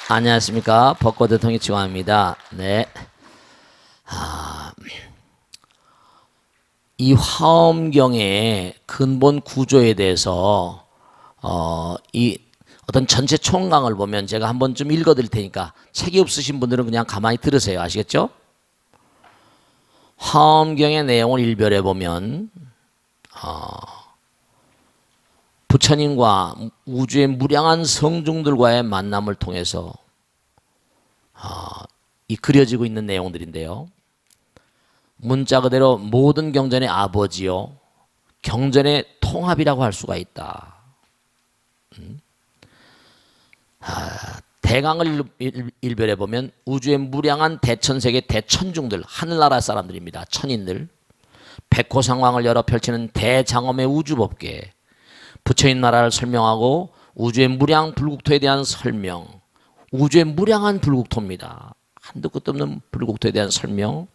안녕하십니까. 벚꽃 대통령 지광입니다. 네. 이 화엄경의 근본 구조에 대해서 이 어떤 전체 총강을 보면 제가 한번 좀 읽어드릴 테니까 책이 없으신 분들은 그냥 가만히 들으세요. 아시겠죠? 화엄경의 내용을 일별해 보면 부처님과 우주의 무량한 성중들과의 만남을 통해서 이 그려지고 있는 내용들인데요. 문자 그대로 모든 경전의 아버지요, 경전의 통합이라고 할 수가 있다. 대강을 일별해 보면 우주의 무량한 대천세계 대천중들, 하늘나라 사람들입니다. 천인들, 백호상황을 열어 펼치는 대장엄의 우주법계, 부처님 나라를 설명하고 우주의 무량 불국토에 대한 설명, 우주의 무량한 불국토입니다. 한도 끝도 없는 불국토에 대한 설명,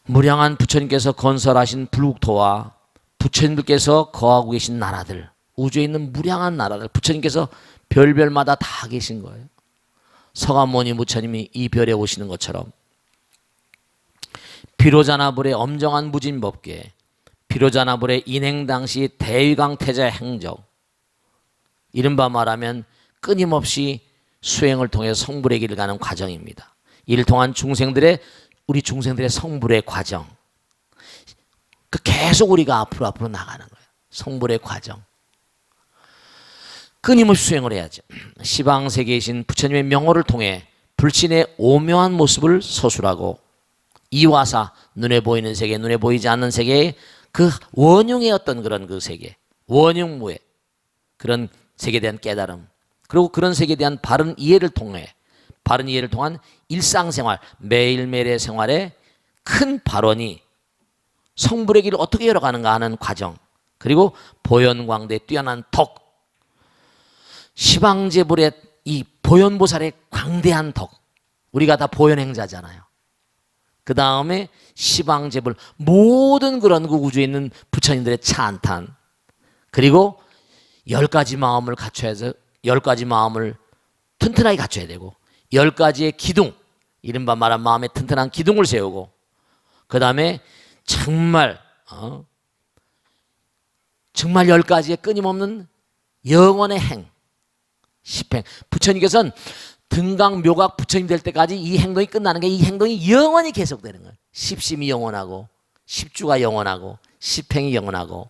무량한 부처님께서 건설하신 불국토와 부처님들께서 거하고 계신 나라들, 우주에 있는 무량한 나라들, 부처님께서 별별마다 다 계신 거예요. 서가모니 부처님이 이 별에 오시는 것처럼 비로자나불의 엄정한 무진법계, 비로자나불의 인행 당시 대위강태자 행적, 이른바 말하면 끊임없이 수행을 통해 성불의 길을 가는 과정입니다. 이를 통한 우리 중생들의 성불의 과정, 계속 우리가 앞으로 나가는 거예요. 성불의 과정. 끊임없이 수행을 해야죠. 시방세계에 계신 부처님의 명호를 통해 불신의 오묘한 모습을 서술하고 이화사, 눈에 보이는 세계, 눈에 보이지 않는 세계의 그 원흉의 어떤 그런 그 세계, 원흉무의 그런 세계에 대한 깨달음, 그리고 그런 세계에 대한 바른 이해를 통한 일상생활, 매일매일의 생활에 큰 발언이 성불의 길을 어떻게 열어가는가 하는 과정, 그리고 보현광대 뛰어난 덕, 시방제불의 이 보현보살의 광대한 덕, 우리가 다 보현행자잖아요. 그 다음에 시방제불, 모든 그런 그 우주에 있는 부처님들의 찬탄, 그리고 10가지 마음을 갖춰야서 10가지 마음을 튼튼하게 갖춰야 되고 10가지의 기둥, 이른바 말한 마음의 튼튼한 기둥을 세우고, 그 다음에 정말 10가지의 끊임없는 영원의 행, 십행. 부처님께서는 등강 묘각 부처님 될 때까지 이 행동이 끝나는 게, 이 행동이 영원히 계속되는 거예요. 십심이 영원하고, 십주가 영원하고, 십행이 영원하고,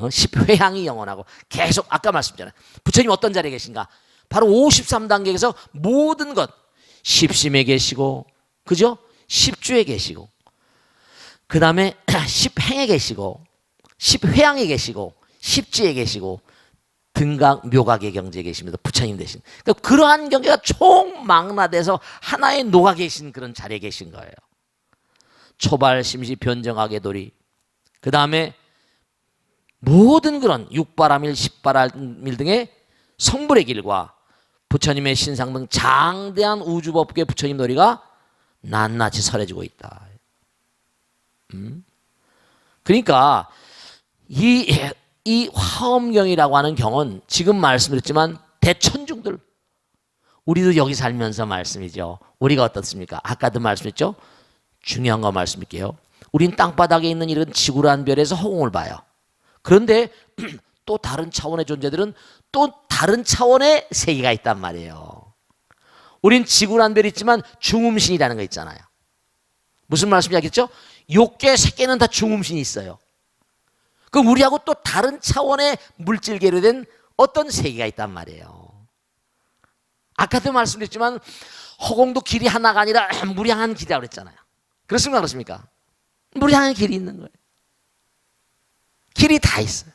십회향이 영원하고, 계속 아까 말씀드렸잖아요. 부처님 어떤 자리에 계신가? 바로 53단계에서 모든 것, 십심에 계시고, 그죠? 십주에 계시고, 그 다음에 십행에 계시고, 십회향에 계시고, 십지에 계시고, 등각 묘각의 경지에 계십니다. 부처님 대신. 그러니까 그러한 경계가 총망라돼서 하나에 녹아 계신 그런 자리에 계신 거예요. 초발 심시 변정하게 도리, 그 다음에 모든 그런 육바라밀, 십바라밀 등의 성불의 길과 부처님의 신상 등 장대한 우주법계 부처님 놀이가 낱낱이 설해지고 있다. 그러니까 이 화엄경이라고 하는 경은 지금 말씀드렸지만 대천중들, 우리도 여기 살면서 말씀이죠. 우리가 어떻습니까? 아까도 말씀했죠. 중요한 거 말씀드릴게요. 우린 땅바닥에 있는 이런 지구라는 별에서 허공을 봐요. 그런데 또 다른 차원의 존재들은 또 다른 차원의 세계가 있단 말이에요. 우린 지구라는 별이 있지만 중음신이라는 거 있잖아요. 무슨 말씀인지 알겠죠? 욕계, 색계는 다 중음신이 있어요. 그럼 우리하고 또 다른 차원의 물질계로 된 어떤 세계가 있단 말이에요. 아까도 말씀드렸지만 허공도 길이 하나가 아니라 무량한 길이라고 그랬잖아요. 그렇습니까? 그렇습니까? 무량한 길이 있는 거예요. 길이 다 있어요.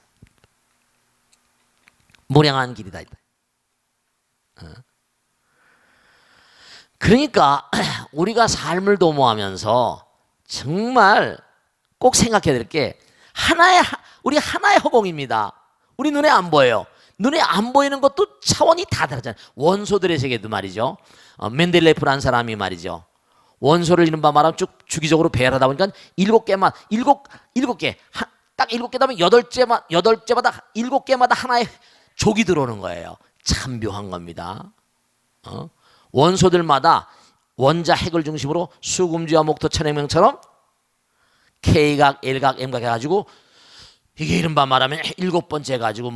무량한 길이 다 있다. 그러니까 우리가 삶을 도모하면서 정말 꼭 생각해야 될 게, 우리 하나의 허공입니다. 우리 눈에 안 보여요. 눈에 안 보이는 것도 차원이 다 다르잖아요. 원소들의 세계도 말이죠. 멘델레프라는 사람이 말이죠. 원소를 이른바 말하면 쭉 주기적으로 배열하다 보니까 7개만, 7개, 딱 7개 다음에 8개마다 7개마다 하나의 족이 들어오는 거예요. 참 묘한 겁니다. 원소들마다 원자 핵을 중심으로 수금지와 목토 천행명처럼 K각, L각, M각 해가지고 이게 이른바 말하면 일곱 번째 해가지고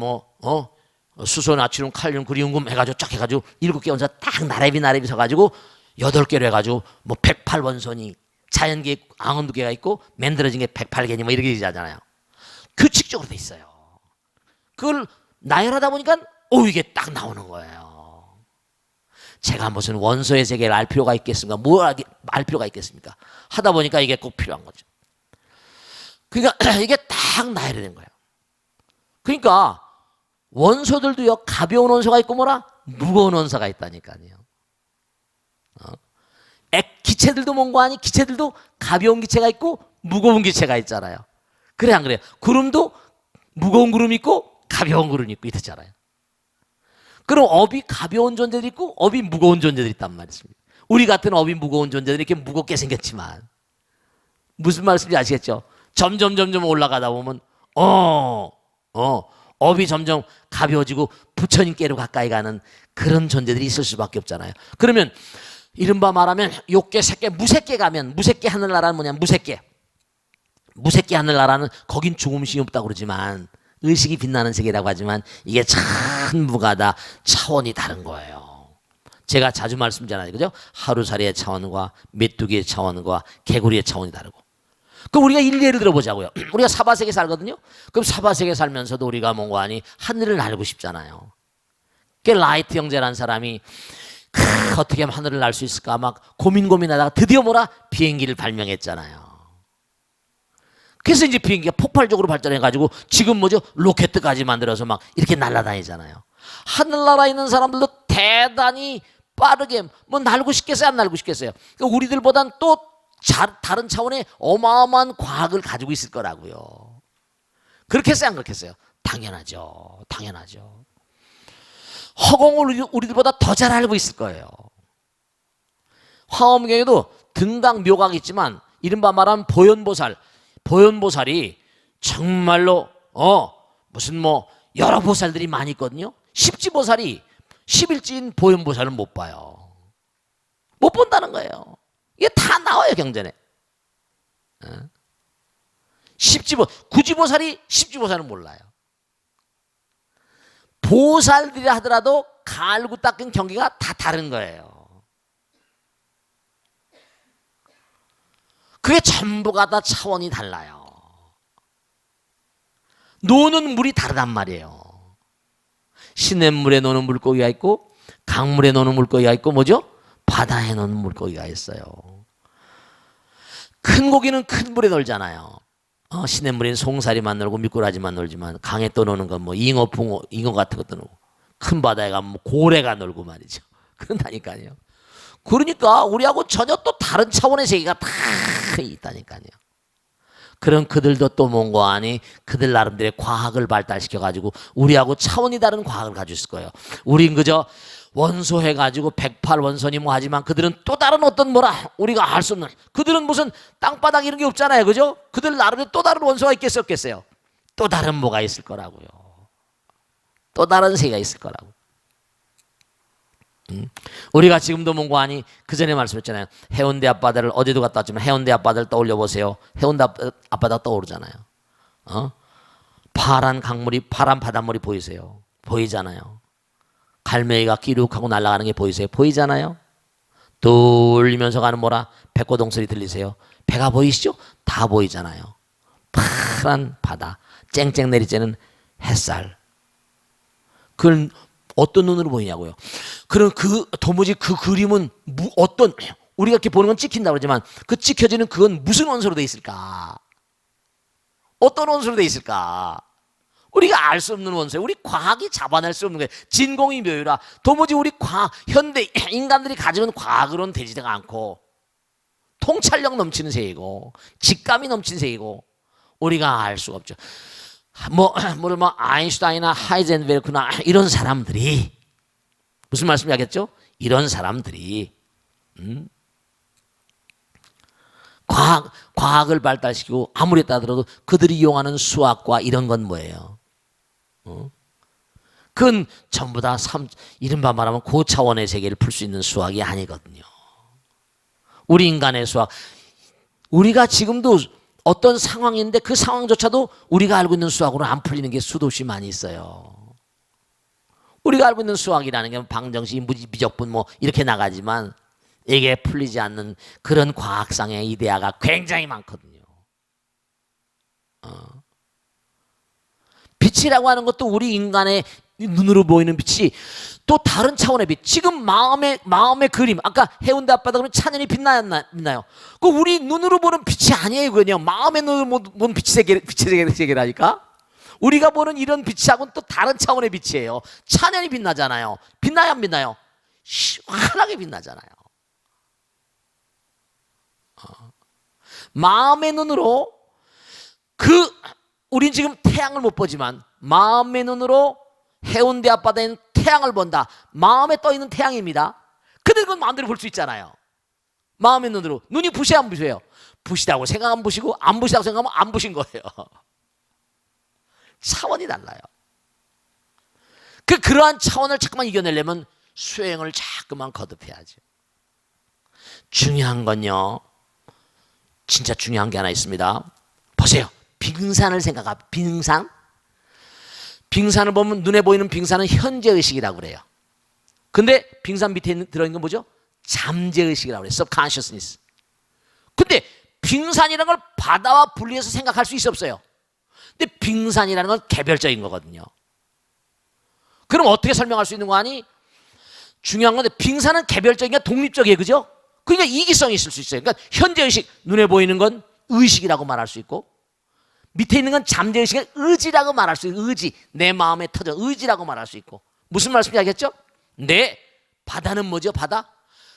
수소, 나트륨, 칼륨, 그리움금 해가지고 쫙 해가지고 7개 원소 딱 나래비 서가지고 8개로 해가지고 108원소니 자연계에 앙금두개가 있고 만들어진 게 108개니 이렇게 얘기하잖아요. 규칙적으로 돼 있어요. 그걸 나열하다 보니까 이게 딱 나오는 거예요. 제가 무슨 원소의 세계를 알 필요가 있겠습니까? 뭘 알 필요가 있겠습니까? 하다 보니까 이게 꼭 필요한 거죠. 그러니까 이게 딱 나열이 된 거예요. 그러니까 원소들도요, 가벼운 원소가 있고 무거운 원소가 있다니까요. 기체들도 뭔가 아니 기체들도 가벼운 기체가 있고 무거운 기체가 있잖아요. 그래 안 그래요? 구름도 무거운 구름이 있고 가벼운 구름이 있고 이렇잖아요. 그럼 업이 가벼운 존재들이 있고 업이 무거운 존재들이 있단 말이었습니다. 우리 같은 업이 무거운 존재들이 이렇게 무겁게 생겼지만 무슨 말씀인지 아시겠죠? 점점 올라가다 보면 업이 점점 가벼워지고 부처님께로 가까이 가는 그런 존재들이 있을 수밖에 없잖아요. 그러면 이른바 말하면 욕계, 색계, 무색계 가면 무색계 하늘나라는 뭐냐? 무색계 하늘나라는 거긴 죽음심이 없다고 그러지만 의식이 빛나는 세계라고 하지만 이게 천무가다 차원이 다른 거예요. 제가 자주 말씀드리잖아요. 그죠? 하루살이의 차원과 메뚜기의 차원과 개구리의 차원이 다르고. 그럼 우리가 예를 들어보자고요. 우리가 사바세계 살거든요. 그럼 사바세계 살면서도 우리가 뭔가 아니 하늘을 날고 싶잖아요. 그 라이트 형제라는 사람이 어떻게 하면 하늘을 날 수 있을까 막 고민하다가 드디어 비행기를 발명했잖아요. 그래서 이제 비행기가 폭발적으로 발전해가지고 지금 로켓까지 만들어서 막 이렇게 날아다니잖아요. 하늘나라에 있는 사람들도 대단히 빠르게 날고 싶겠어요? 안 날고 싶겠어요? 그러니까 우리들보단 또 다른 차원의 어마어마한 과학을 가지고 있을 거라고요. 그렇겠어요? 안 그렇겠어요? 당연하죠. 허공을 우리들보다 더 잘 알고 있을 거예요. 화엄경에도 등각 묘각이 있지만 이른바 말하면 보현보살이 정말로 무슨 여러 보살들이 많이 있거든요. 십지보살이 10일째인 보현보살은 못 봐요. 못 본다는 거예요. 이게 다 나와요 경전에. 구지보살이 십지보살은 몰라요. 보살들이 하더라도 갈고 닦은 경기가 다 다른 거예요. 그게 전부가 다 차원이 달라요. 노는 물이 다르단 말이에요. 시냇물에 노는 물고기가 있고 강물에 노는 물고기가 있고 바다에 노는 물고기가 있어요. 큰 고기는 큰 물에 놀잖아요. 시냇물에는 송사리만 놀고 미꾸라지만 놀지만 강에 떠노는 건 잉어, 붕어, 잉어 같은 것도 놀고 큰 바다에 가면 고래가 놀고 말이죠. 그런다니까요. 그러니까 우리하고 전혀 또 다른 차원의 세계가 다 있다니까요. 그럼 그들도 또 뭔가 아니 그들 나름대로의 과학을 발달시켜가지고 우리하고 차원이 다른 과학을 가지고 있을 거예요. 우린 그저 원소 해가지고 108원소니 하지만 그들은 또 다른 어떤 우리가 알 수 없는 그들은 무슨 땅바닥 이런 게 없잖아요. 그죠? 그들 나름대로 또 다른 원소가 있겠어요? 없겠어요? 또 다른 뭐가 있을 거라고요. 또 다른 세계가 있을 거라고. 우리가 지금도 뭔가 아니 그 전에 말씀했잖아요. 해운대 앞바다를 어제도 갔다 왔지만 해운대 앞바다를 떠올려 보세요. 해운대 앞바다 떠오르잖아요. 파란 강물이 파란 바닷물이 보이세요? 보이잖아요. 갈매기가 끼룩하고 날아가는 게 보이세요? 보이잖아요. 돌리면서 가는 백고동 소리 들리세요? 배가 보이시죠? 다 보이잖아요. 파란 바다, 쨍쨍 내리쬐는 햇살. 그걸 어떤 눈으로 보이냐고요. 그럼 도무지 그 그림은 어떤 우리가 이렇게 보는 건 찍힌다고 그러지만 그 찍혀지는 그건 무슨 원소로 돼 있을까? 어떤 원소로 돼 있을까? 우리가 알 수 없는 원소예요. 우리 과학이 잡아낼 수 없는 거예요. 진공이 묘유라 도무지 우리 현대 인간들이 가지는 과학으로는 되지가 않고 통찰력 넘치는 세계고 직감이 넘치는 세계고 우리가 알 수가 없죠. 아인슈타인이나 하이젠베르크나 이런 사람들이 무슨 말씀이 하겠죠? 이런 사람들이 과학을 발달시키고 아무리 따들어도 그들이 이용하는 수학과 이런 건 뭐예요? 그건 전부 다 이른바 말하면 고차원의 세계를 풀 수 있는 수학이 아니거든요. 우리 인간의 수학, 우리가 지금도 어떤 상황인데 그 상황조차도 우리가 알고 있는 수학으로 안 풀리는 게 수도시 많이 있어요. 우리가 알고 있는 수학이라는 게 방정식, 미적분 뭐 이렇게 나가지만 이게 풀리지 않는 그런 과학상의 이데아가 굉장히 많거든요. 빛이라고 하는 것도 우리 인간의 눈으로 보이는 빛이 또 다른 차원의 빛. 지금 마음의 그림. 아까 해운대 앞바다 그러면 찬연히 빛나요. 그 우리 눈으로 보는 빛이 아니에요, 그건요. 마음의 눈으로 보는 빛의 세계라니까. 우리가 보는 이런 빛하고는 또 다른 차원의 빛이에요. 찬연히 빛나잖아요. 빛나요, 안 빛나요? 시원하게 빛나잖아요. 마음의 눈으로 우린 지금 태양을 못 보지만 마음의 눈으로 해운대 앞바다에는 태양을 본다. 마음에 떠있는 태양입니다. 근데 그건 마음대로 볼 수 있잖아요. 마음의 눈으로. 눈이 부시야 안 부셔요? 부시다고 생각하면 부시고 안 부시다고 생각하면 안 부신 거예요. 차원이 달라요. 그러한 차원을 자꾸만 이겨내려면 수행을 자꾸만 거듭해야죠. 중요한 건요, 진짜 중요한 게 하나 있습니다. 보세요. 빙산을 생각하면 빙산을 보면 눈에 보이는 빙산은 현재의식이라고 그래요. 근데 빙산 밑에 들어있는 건 뭐죠? 잠재의식이라고 그래요. subconsciousness. 근데 빙산이라는 걸 바다와 분리해서 생각할 수 있어 없어요? 근데 빙산이라는 건 개별적인 거거든요. 그럼 어떻게 설명할 수 있는 거 아니? 중요한 건데 빙산은 개별적이니까 독립적이에요. 그죠? 그러니까 이기성이 있을 수 있어요. 그러니까 현재의식, 눈에 보이는 건 의식이라고 말할 수 있고 밑에 있는 건 잠재의식의 의지라고 말할 수 있고, 의지, 내 마음에 터져 의지라고 말할 수 있고. 무슨 말씀인지 알겠죠? 네, 바다는 뭐죠? 바다?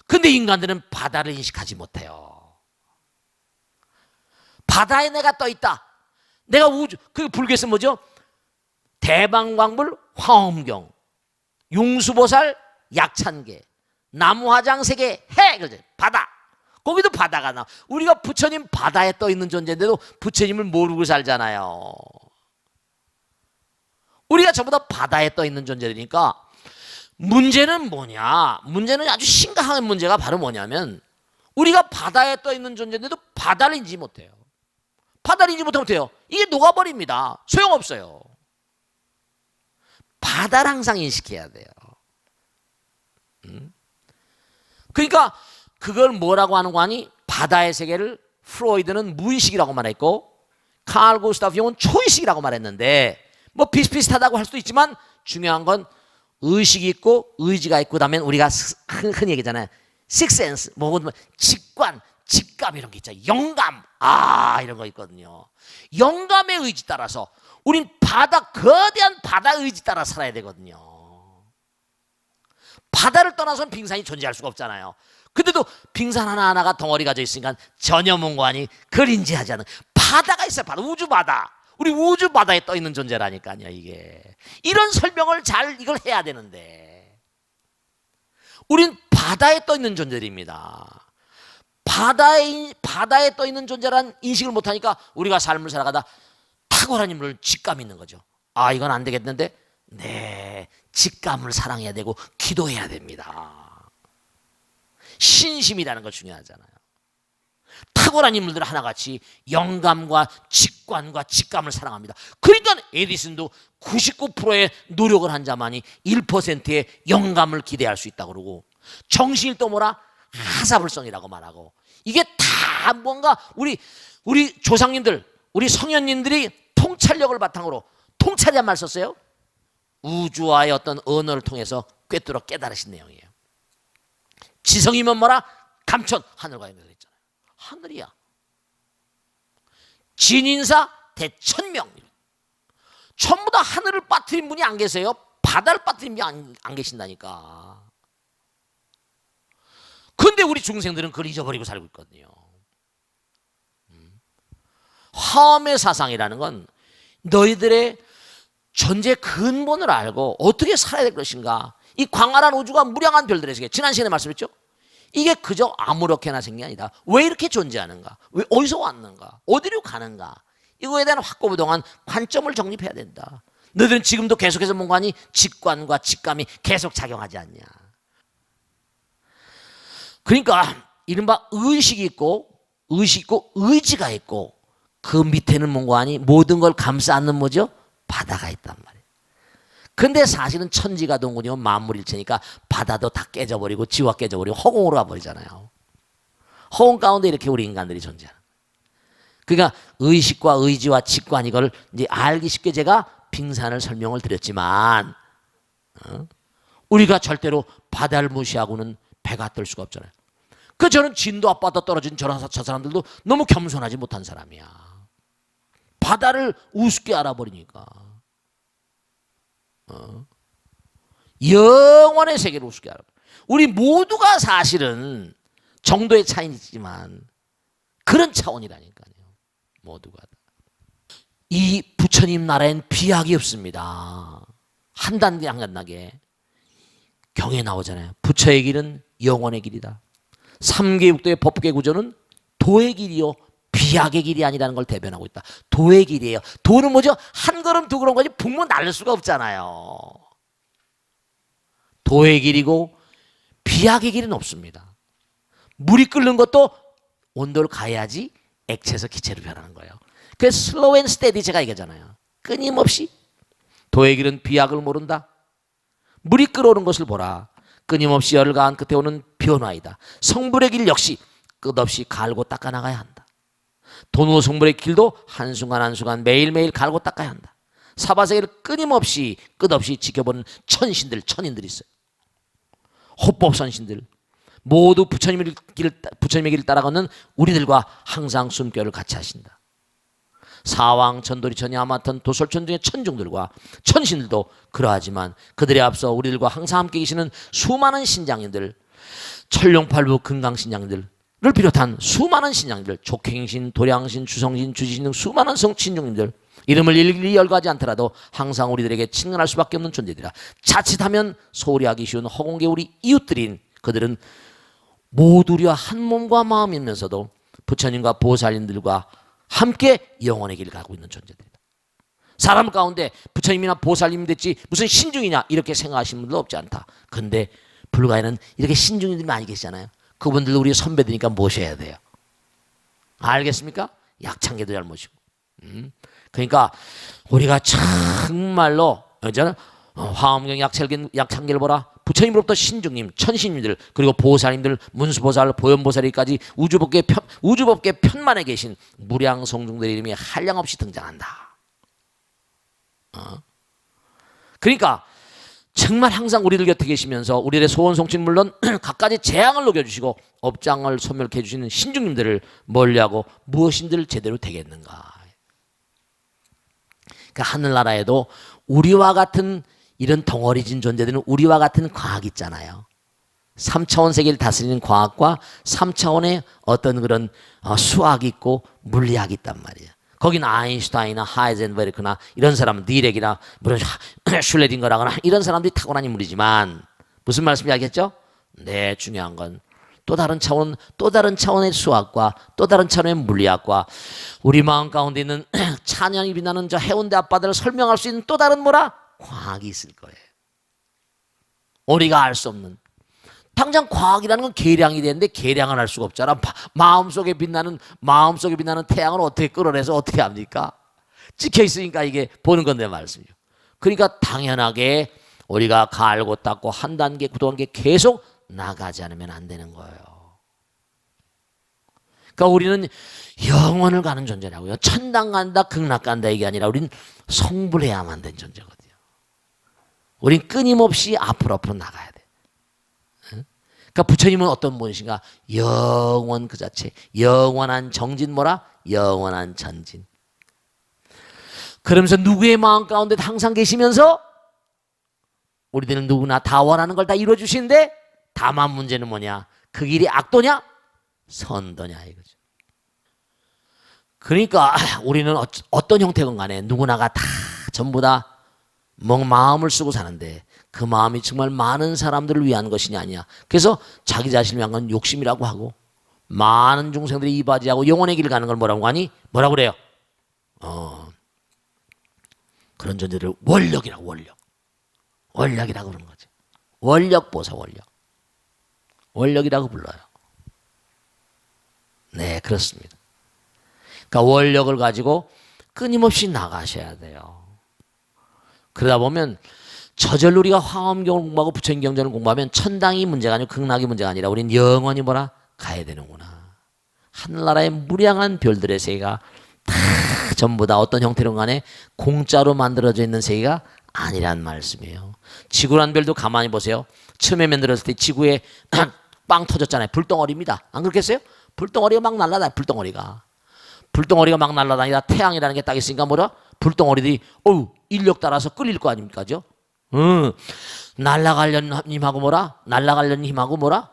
근데 인간들은 바다를 인식하지 못해요. 바다에 내가 떠 있다. 내가 우주, 그 불교에서 뭐죠? 대방광불 화엄경, 용수보살 약찬계, 나무화장세계 해, 그죠? 바다. 거기도 바다가 나와. 우리가 부처님 바다에 떠 있는 존재인데도 부처님을 모르고 살잖아요. 우리가 전부 다 바다에 떠 있는 존재들이니까 문제는 뭐냐? 문제는 아주 심각한 문제가 바로 뭐냐면 우리가 바다에 떠 있는 존재인데도 바다를 인지 못해요. 바다를 인지 못하면 어때요? 이게 녹아버립니다. 소용없어요. 바다를 항상 인식해야 돼요. 그러니까 그걸 뭐라고 하는 거 아니? 바다의 세계를 프로이드는 무의식이라고 말했고 칼 구스타프 융은 초의식이라고 말했는데 뭐 비슷비슷하다고 할 수도 있지만 중요한 건 의식이 있고 의지가 있고 그다음에 우리가 흔히 얘기하잖아요. 식센스, 뭐 직관, 직감 이런 게 있잖아요. 영감, 이런 거 있거든요. 영감의 의지 따라서 우린 거대한 바다 의지 따라 살아야 되거든요. 바다를 떠나서는 빙산이 존재할 수가 없잖아요. 근데도 빙산 하나하나가 덩어리가 져 있으니까 전혀 문관이 그걸 인지하지 않는 바다가 있어요. 바다, 우주 바다. 우리 우주 바다에 떠 있는 존재라니까요. 이게 이런 설명을 잘 이걸 해야 되는데 우린 바다에 떠 있는 존재들입니다. 바다에 떠 있는 존재란 인식을 못하니까 우리가 삶을 살아가다 탁월한 인물을 직감이 있는 거죠. 이건 안 되겠는데 네, 직감을 사랑해야 되고 기도해야 됩니다. 신심이라는 거 중요하잖아요. 탁월한 인물들 하나같이 영감과 직관과 직감을 사랑합니다. 그러니까 에디슨도 99%의 노력을 한 자만이 1%의 영감을 기대할 수 있다고 그러고 정신이 또 뭐라? 하사불성이라고 말하고 이게 다 뭔가 우리 조상님들, 우리 성현님들이 통찰력을 바탕으로 통찰이란 말 썼어요. 우주와의 어떤 언어를 통해서 꿰뚫어 깨달으신 내용이에요. 지성이면 뭐라? 감천, 하늘과 연결했잖아요. 하늘이야. 진인사 대천명. 전부 다 하늘을 빠뜨린 분이 안 계세요. 바다를 빠뜨린 분이 안 계신다니까. 근데 우리 중생들은 그걸 잊어버리고 살고 있거든요. 화엄의 사상이라는 건 너희들의 존재 근본을 알고 어떻게 살아야 될 것인가. 이 광활한 우주가 무량한 별들의 세계. 지난 시간에 말씀했죠. 이게 그저 아무렇게나 생긴 게 아니다. 왜 이렇게 존재하는가? 왜 어디서 왔는가? 어디로 가는가? 이거에 대한 확고부동한 관점을 정립해야 된다. 너희들은 지금도 계속해서 뭔가 하니? 직관과 직감이 계속 작용하지 않냐. 그러니까 이른바 의식이 있고 의지가 있고 그 밑에는 뭔가 하니? 모든 걸 감싸 안는 뭐죠? 바다가 있단 말이에요. 근데 사실은 천지가 동군이요 만물일체니까 바다도 다 깨져버리고 지구가 깨져버리고 허공으로 가버리잖아요. 허공 가운데 이렇게 우리 인간들이 존재하는 거예요. 그러니까 의식과 의지와 직관 이걸 이제 알기 쉽게 제가 빙산을 설명을 드렸지만 우리가 절대로 바다를 무시하고는 배가 뜰 수가 없잖아요. 그 저는 진도 앞바다 떨어진 저 사람들도 너무 겸손하지 못한 사람이야. 바다를 우습게 알아버리니까 영원의 세계를 우습게 알아버려. 우리 모두가 사실은 정도의 차이는 있지만 그런 차원이라니까요. 모두가. 이 부처님 나라엔 비약이 없습니다. 한 단계 한 단계 경에 나오잖아요. 부처의 길은 영원의 길이다. 3계6도의 법계 구조는 도의 길이요 비약의 길이 아니라는 걸 대변하고 있다. 도의 길이에요. 도는 뭐죠? 한 걸음 두 걸음까지 북문 날릴 수가 없잖아요. 도의 길이고 비약의 길은 없습니다. 물이 끓는 것도 온도를 가해야지 액체에서 기체로 변하는 거예요. 그래서 슬로우 앤 스테디 제가 얘기하잖아요. 끊임없이 도의 길은 비약을 모른다. 물이 끓어오는 것을 보라. 끊임없이 열을 가한 끝에 오는 변화이다. 성불의 길 역시 끝없이 갈고 닦아 나가야 한다. 도노 성불의 길도 한순간 한순간 매일매일 갈고 닦아야 한다. 사바세계를 끊임없이 끝없이 지켜보는 천인들이 있어요. 호법선신들 모두 부처님의 길을 따라가는 우리들과 항상 숨결을 같이 하신다. 사왕, 천도리, 천이, 아마턴, 도솔천 등의 천중들과 천신들도 그러하지만 그들에 앞서 우리들과 항상 함께 계시는 수많은 신장님들, 천룡팔부 금강신장들을 비롯한 수많은 신장들, 족행신, 도량신, 주성신, 주지신 등 수많은 성친중님들 이름을 일일이 열거하지 않더라도 항상 우리들에게 친근할 수밖에 없는 존재들이라. 자칫하면 소홀히 하기 쉬운 허공계 우리 이웃들인 그들은 모두 우리와 한 몸과 마음이면서도 부처님과 보살님들과 함께 영원의 길을 가고 있는 존재들이다. 사람 가운데 부처님이나 보살님이 됐지 무슨 신중이냐 이렇게 생각하시는 분도 없지 않다. 그런데 불가에는 이렇게 신중이들이 많이 계시잖아요. 그분들 우리 선배들이니까 모셔야 돼요. 알겠습니까? 약창계도 잘 모시고. 그러니까 우리가 정말로 화엄경 약창계를 보라. 부처님으로부터 신중님, 천신님들 그리고 보살님들, 문수보살, 보현보살이까지 우주법계 편만에 계신 무량성중들의 이름이 한량없이 등장한다. 그러니까 정말 항상 우리들 곁에 계시면서 우리들의 소원성취는 물론 갖가지 재앙을 녹여주시고 업장을 소멸케 해주시는 신중님들을 멀리하고 무엇인들 제대로 되겠는가. 그러니까 하늘나라에도 우리와 같은 이런 덩어리진 존재들은 우리와 같은 과학이 있잖아요. 3차원 세계를 다스리는 과학과 3차원의 어떤 그런 수학이 있고 물리학이 있단 말이에요. 거기는 아인슈타인이나 하이젠베르크나 이런 사람, 니렉이나 물론 슐레딩거라거나 이런 사람들이 타고난 인물이지만 무슨 말씀 이야기했죠? 네, 중요한 건 또 다른 차원의 수학과 또 다른 차원의 물리학과 우리 마음 가운데 있는 찬양이 빛나는 저 해운대 앞바다를 설명할 수 있는 또 다른 뭐라? 과학이 있을 거예요. 우리가 알 수 없는. 당장 과학이라는 건 계량이 되는데 계량을 할 수가 없잖아. 마음속에 빛나는 태양을 어떻게 끌어내서 어떻게 합니까? 찍혀 있으니까 이게 보는 건데 말씀이죠. 그러니까 당연하게 우리가 갈고 닦고 한 단계 두 단계 계속 나가지 않으면 안 되는 거예요. 그러니까 우리는 영원을 가는 존재라고요. 천당 간다, 극락 간다 이게 아니라 우리는 성불해야만 된 존재거든요. 우린 끊임없이 앞으로 나가야 돼. 그러니까 부처님은 어떤 분이신가? 영원 그 자체, 영원한 정진 뭐라? 영원한 전진. 그러면서 누구의 마음 가운데 항상 계시면서 우리들은 누구나 다 원하는 걸 다 이루어 주시는데 다만 문제는 뭐냐? 그 길이 악도냐? 선도냐 이거죠. 그러니까 우리는 어떤 형태건 간에 누구나가 다 전부 다 마음을 쓰고 사는데 그 마음이 정말 많은 사람들을 위한 것이냐 아니냐. 그래서 자기 자신을 위한 건 욕심이라고 하고 많은 중생들이 이바지하고 영원의 길을 가는 걸 뭐라고 하니? 뭐라고 그래요? 그런 존재를 원력이라고, 원력이라고 그러는 거죠. 원력 보사, 원력이라고 불러요. 네, 그렇습니다. 그러니까 원력을 가지고 끊임없이 나가셔야 돼요. 그러다 보면 저절로 우리가 화엄경을 공부하고 부처님 경전을 공부하면 천당이 문제가 아니고 극락이 문제가 아니라 우리는 영원히 뭐라 가야 되는구나. 하늘나라의 무량한 별들의 세계가 다 전부 다 어떤 형태로 간에 공짜로 만들어져 있는 세계가 아니란 말씀이에요. 지구란 별도 가만히 보세요. 처음에 만들었을 때 지구에 빵 터졌잖아요. 불덩어리입니다. 안 그렇겠어요? 불덩어리가 막 날아다녀. 불덩어리가 막 날아다니다 태양이라는 게 딱 있으니까 뭐라? 불덩어리들이 인력 따라서 끌릴 거 아닙니까? 날아가려는 힘하고 뭐라? 날아가려는 힘하고 뭐라?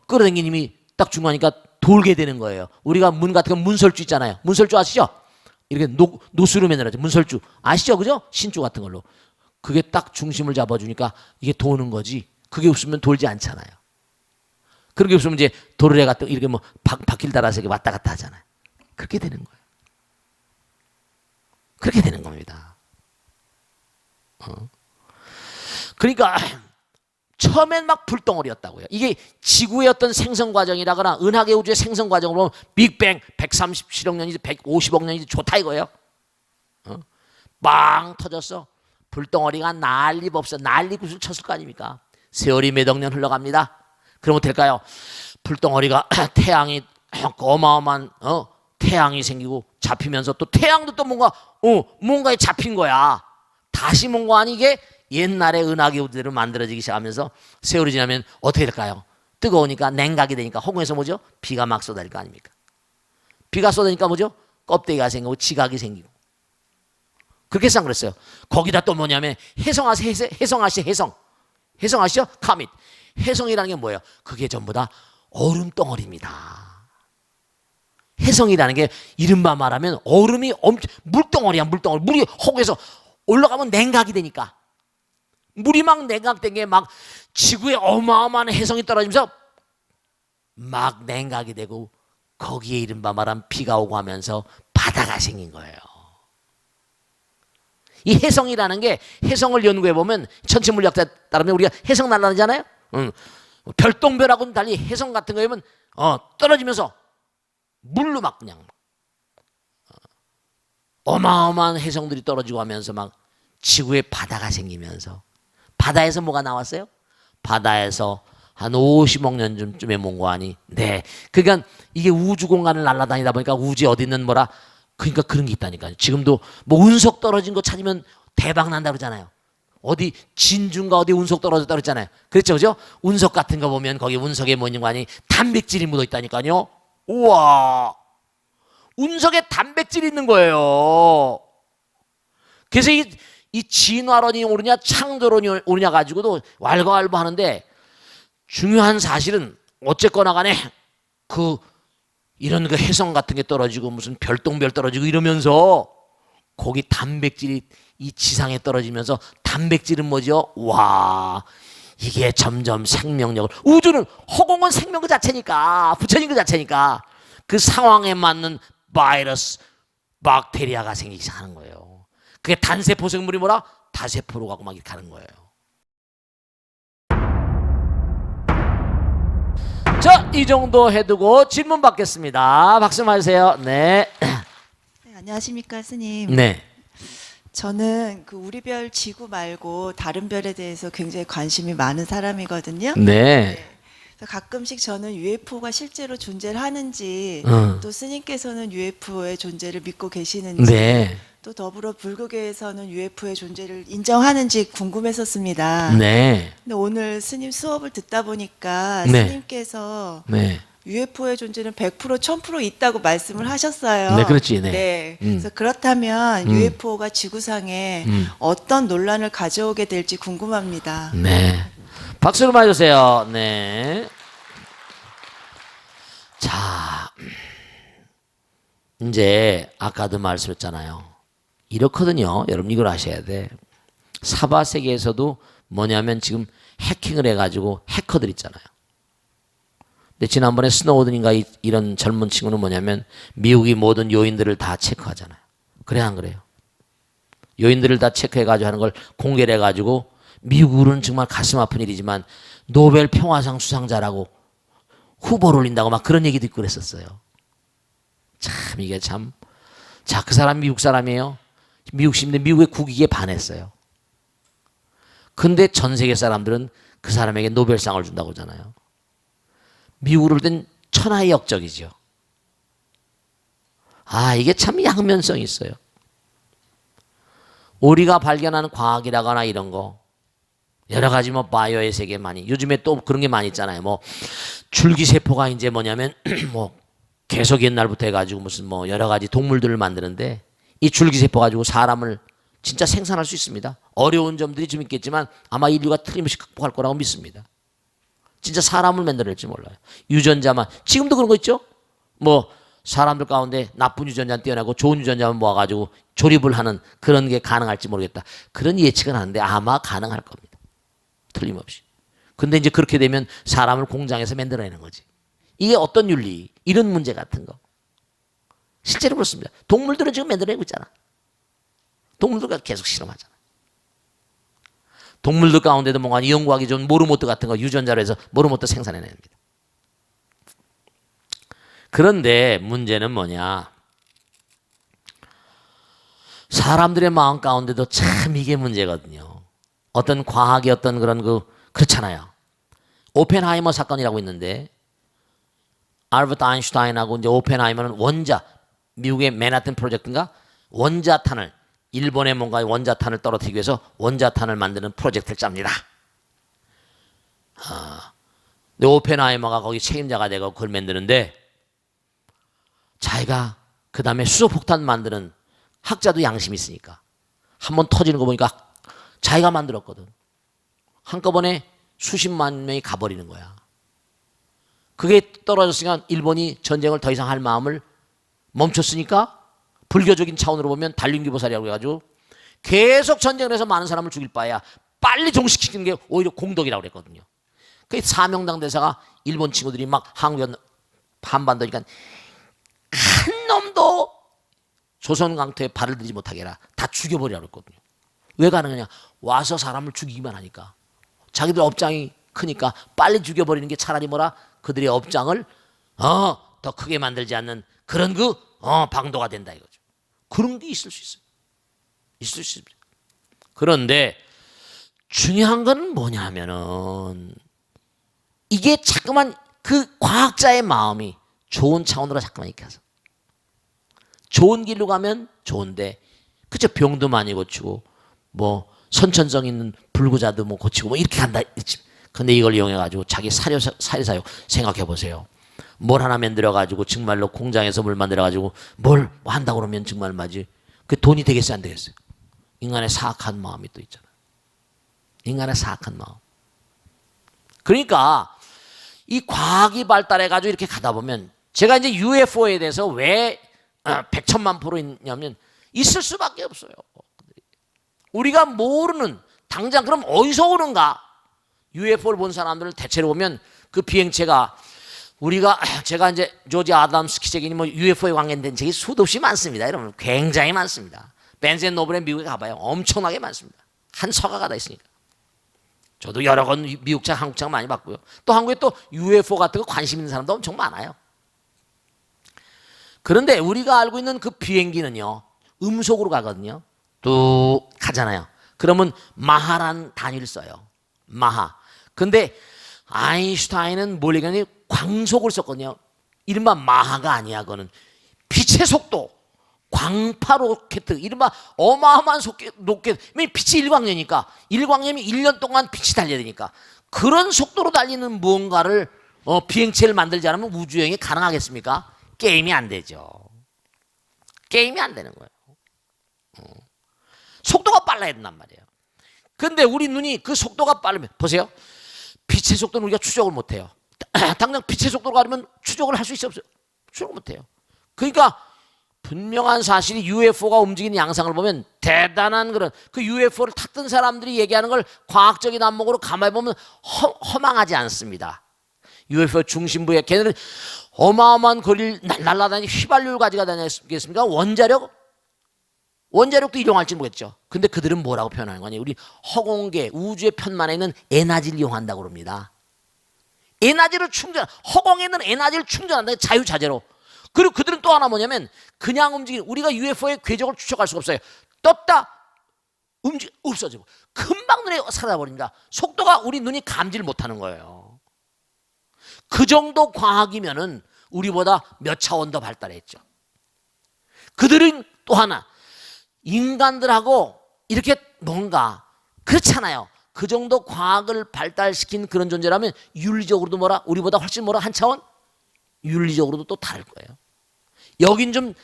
끌어당기는 힘이 딱 중요하니까 돌게 되는 거예요. 우리가 문 같은 거 문설주 있잖아요. 문설주 아시죠? 이렇게 노수로 만들어져. 문설주 아시죠? 그죠? 신주 같은 걸로. 그게 딱 중심을 잡아주니까 이게 도는 거지. 그게 없으면 돌지 않잖아요. 그런 게 없으면 이제 도르래 같은 이렇게 뭐 바퀴를 달아서 이렇게 왔다 갔다 하잖아요. 그렇게 되는 거예요. 그렇게 되는 겁니다. 그러니까 처음엔 막 불덩어리였다고요. 이게 지구의 어떤 생성 과정이라거나 은하계 우주의 생성 과정으로 빅뱅 137억 년이지 150억 년이지 좋다 이거예요. 빵 터졌어. 불덩어리가 난리법석 난리굿을 쳤을 거 아닙니까? 세월이 몇 억 년 흘러갑니다. 그러면 될까요? 불덩어리가 태양이 어마어마한 태양이 생기고 잡히면서 또 태양도 또 뭔가에 잡힌 거야. 다시 뭔가 아니게 옛날에 은하계 우주대로 만들어지기 시작하면서 세월이 지나면 어떻게 될까요? 뜨거우니까 냉각이 되니까 허공에서 뭐죠? 비가 막 쏟아질 거 아닙니까? 비가 쏟아지니까 뭐죠? 껍데기가 생기고 지각이 생기고. 그렇게 상 그랬어요. 거기다 또 뭐냐면 혜성 아시죠? 카밋. 혜성이라는 게 뭐예요? 그게 전부 다 얼음 덩어리입니다. 혜성이라는 게 이른바 말하면 얼음이 물덩어리야, 물덩어리. 물이 허공에서 올라가면 냉각이 되니까. 물이 막 냉각된 게 막 지구에 어마어마한 혜성이 떨어지면서 막 냉각이 되고 거기에 이른바 말하면 비가 오고 하면서 바다가 생긴 거예요. 이 혜성이라는 게 혜성을 연구해 보면 천체물리학자에 따르면 우리가 혜성 날라다니잖아요. 별똥별하고는 달리 혜성 같은 거에 보면 떨어지면서 물로 막 그냥 어마어마한 혜성들이 떨어지고 하면서 막 지구에 바다가 생기면서 바다에서 뭐가 나왔어요? 바다에서 한 50억 년쯤에 뭔가 네. 그러니까 이게 우주 공간을 날아다니다 보니까 우주에 어디 있는 뭐라 그러니까 그런 게 있다니까요. 지금도 뭐 운석 떨어진 거 찾으면 대박 난다 그러잖아요. 어디 진주인가 어디 운석 떨어졌다 그랬잖아요. 그렇죠, 그죠? 운석 같은 거 보면 거기 운석에 뭐 있는 거 아니 단백질이 묻어 있다니까요. 우와, 운석에 단백질이 있는 거예요. 그래서 이 진화론이 오르냐 창조론이 오르냐 가지고도 왈가왈부 하는데 중요한 사실은 어쨌거나 간에 이런 혜성 같은 게 떨어지고 무슨 별똥별 떨어지고 이러면서 거기 단백질이 이 지상에 떨어지면서 단백질은 뭐죠? 와, 이게 점점 생명력을 우주는 허공은 생명 그 자체니까 부처님 그 자체니까 그 상황에 맞는 바이러스 박테리아가 생기기 시작하는 거예요. 그게 단세포 생물이 뭐라? 다세포로 가고 막 이렇게 가는 거예요. 자, 이 정도 해두고 질문 받겠습니다. 박수 맞으세요. 네. 네, 안녕하십니까 스님. 네. 저는 그 우리 별 지구 말고 다른 별에 대해서 굉장히 관심이 많은 사람이거든요. 네. 그래서 가끔씩 저는 UFO가 실제로 존재를 하는지 또 스님께서는 UFO의 존재를 믿고 계시는지 네. 또 더불어 불교계에서는 UFO의 존재를 인정하는지 궁금했었습니다. 네. 근데 오늘 스님 수업을 듣다 보니까 네. 스님께서 네. UFO의 존재는 100% 1000% 있다고 말씀을 하셨어요. 네, 그렇지. 네. 네. 그래서 그렇다면 UFO가 지구상에 어떤 논란을 가져오게 될지 궁금합니다. 네. 박수를 맞으세요. 네. 자, 이제 아까도 말씀했잖아요. 이렇거든요. 여러분 이걸 아셔야 돼. 사바 세계에서도 뭐냐면 지금 해킹을 해가지고 해커들 있잖아요. 근데 지난번에 스노우든인가 이런 젊은 친구는 뭐냐면 미국이 모든 요인들을 다 체크하잖아요. 그래 안 그래요? 요인들을 다 체크해가지고 하는 걸 공개를 해가지고 미국으로는 정말 가슴 아픈 일이지만 노벨 평화상 수상자라고 후보를 올린다고 막 그런 얘기도 있고 그랬었어요. 참 이게 참. 자, 그 사람 미국 사람이에요. 미국 시민들 미국의 국익에 반했어요. 근데 전 세계 사람들은 그 사람에게 노벨상을 준다고 하잖아요. 미국으로 볼 땐 천하의 역적이죠. 아, 이게 참 양면성이 있어요. 우리가 발견하는 과학이라거나 이런 거 여러 가지 뭐 바이오의 세계 많이 요즘에 또 그런 게 많이 있잖아요. 뭐 줄기세포가 이제 뭐냐면 뭐 계속 옛날부터 해가지고 무슨 뭐 여러 가지 동물들을 만드는데 이 줄기세포 가지고 사람을 진짜 생산할 수 있습니다. 어려운 점들이 좀 있겠지만 아마 인류가 틀림없이 극복할 거라고 믿습니다. 진짜 사람을 만들어낼지 몰라요. 유전자만 지금도 그런 거 있죠. 뭐 사람들 가운데 나쁜 유전자는 떼어내고 좋은 유전자만 모아가지고 조립을 하는 그런 게 가능할지 모르겠다. 그런 예측은 하는데 아마 가능할 겁니다. 틀림없이. 근데 이제 그렇게 되면 사람을 공장에서 만들어내는 거지. 이게 어떤 윤리, 이런 문제 같은 거. 실제로 그렇습니다. 동물들은 지금 만들어내고 있잖아. 동물들과 계속 실험하잖아. 동물들 가운데도 뭔가 연구하기 좋은 모르모트 같은 거 유전자로 해서 모르모트 생산해냅니다. 그런데 문제는 뭐냐? 사람들의 마음 가운데도 참 이게 문제거든요. 어떤 과학의 어떤 그런 그렇잖아요. 오펜하이머 사건이라고 있는데 알버트 아인슈타인하고 이제 오펜하이머는 미국의 맨하튼 프로젝트인가 원자탄을 일본의 뭔가 원자탄을 떨어뜨리기 위해서 원자탄을 만드는 프로젝트를 짭니다. 근데 오펜하이머가 거기 책임자가 되고 그걸 만드는데 자기가 그 다음에 수소폭탄 만드는 학자도 양심이 있으니까 한번 터지는 거 보니까 자기가 만들었거든. 한꺼번에 수십만 명이 가버리는 거야. 그게 떨어졌으니까 일본이 전쟁을 더 이상 할 마음을 멈췄으니까 불교적인 차원으로 보면 단림기보살이라고 해가지고 계속 전쟁을 해서 많은 사람을 죽일 바에야 빨리 종식시키는 게 오히려 공덕이라고 그랬거든요. 그 사명당 대사가 일본 친구들이 막 한국 한반도니까 한 놈도 조선 강토에 발을 들이지 못하게 해라. 다 죽여버리라고 했거든요. 왜 가능하냐? 와서 사람을 죽이기만 하니까. 자기들 업장이 크니까 빨리 죽여버리는 게 차라리 뭐라? 그들의 업장을 더 크게 만들지 않는 그런 방도가 된다 이거죠. 그런 게 있을 수 있어요. 있을 수 있습니다. 그런데 중요한 건 뭐냐면은 이게 자꾸만 그 과학자의 마음이 좋은 차원으로 자꾸만 이렇게 해서 좋은 길로 가면 좋은데 그죠? 병도 많이 고치고 뭐 선천성 있는 불구자도 뭐 고치고 뭐 이렇게 간다. 근데 이걸 이용해 가지고 자기 사료사욕 생각해 보세요. 뭘 하나 만들어 가지고 정말로 공장에서 뭘 만들어 가지고 뭘 한다고 그러면 정말 맞지. 그 돈이 되겠어요, 안 되겠어요? 인간의 사악한 마음이 또 있잖아. 인간의 사악한 마음. 그러니까 이 과학이 발달해 가지고 이렇게 가다 보면 제가 이제 UFO에 대해서 왜 100천만 프로 있냐면 있을 수밖에 없어요. 우리가 모르는 당장 그럼 어디서 오는가? UFO를 본 사람들을 대체로 보면 그 비행체가 제가 이제 조지 아담스키 책이니 뭐 UFO에 관련된 책이 수도 없이 많습니다. 여러분 굉장히 많습니다. 벤젠 노블의 미국에 가봐요. 엄청나게 많습니다. 한 서가가 다 있으니까. 저도 여러 권 미국 책, 한국 책 많이 봤고요. 또 한국에 또 UFO 같은 거 관심 있는 사람도 엄청 많아요. 그런데 우리가 알고 있는 그 비행기는요. 음속으로 가거든요. 뚝 가잖아요. 그러면 마하란 단위를 써요. 마하. 근데 아인슈타인은 뭘 얘기하냐면 광속을 썼거든요. 이른바 마하가 아니야. 그거는 빛의 속도. 광파 로켓, 이른바 어마어마한 로켓. 빛이 일광년이니까 일광년이 1년 동안 빛이 달려야 되니까 그런 속도로 달리는 무언가를 비행체를 만들지 않으면 우주여행이 가능하겠습니까? 게임이 안 되죠. 게임이 안 되는 거예요. 속도가 빨라야 된단 말이에요. 근데 우리 눈이 그 속도가 빠르면 보세요. 빛의 속도는 우리가 추적을 못해요. 당장 빛의 속도로 가려면 추적을 할 수 있어요? 없어요? 추적을 못해요. 그러니까 분명한 사실이 UFO가 움직이는 양상을 보면 대단한 그런 그 UFO를 탔던 사람들이 얘기하는 걸 과학적인 안목으로 가만히 보면 허망하지 않습니다. UFO 중심부에 걔네는 어마어마한 거리를 날아다니 휘발유를 가지고 다녔겠습니까? 원자력 원자력도 이용할지 모르겠죠. 근데 그들은 뭐라고 표현하는 거니? 우리 허공계, 우주의 편만에 있는 에너지를 이용한다고 그럽니다. 에너지를 허공에는 에너지를 충전한다. 자유자재로. 그리고 그들은 또 하나 뭐냐면 그냥 움직이는, 우리가 UFO의 궤적을 추적할 수가 없어요. 떴다 없어지고 금방 눈에 사라져버립니다. 속도가 우리 눈이 감지를 못하는 거예요. 그 정도 과학이면은 우리보다 몇 차원 더 발달했죠. 그들은 또 하나 인간들하고 이렇게 뭔가 그렇잖아요. 그 정도 과학을 발달시킨 그런 존재라면 윤리적으로도 뭐라, 우리보다 훨씬 뭐라 한 차원 윤리적으로도 또 다를 거예요. 여긴 좀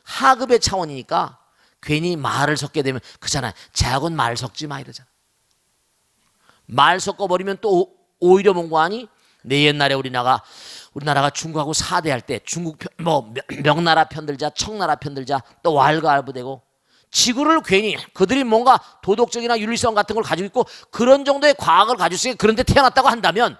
하급의 차원이니까 괜히 말을 섞게 되면 그잖아요. 쟤하고는 말 섞지 마 이러잖아. 말 섞어버리면 또 오히려 뭔가 하니, 내 옛날에 우리나라가 중국하고 사대할 때 중국 명나라 편들자, 청나라 편들자, 또 왈가왈부되고 지구를 괜히 그들이 뭔가 도덕적이나 윤리성 같은 걸 가지고 있고 그런 정도의 과학을 가지고 있으니까 그런데 태어났다고 한다면,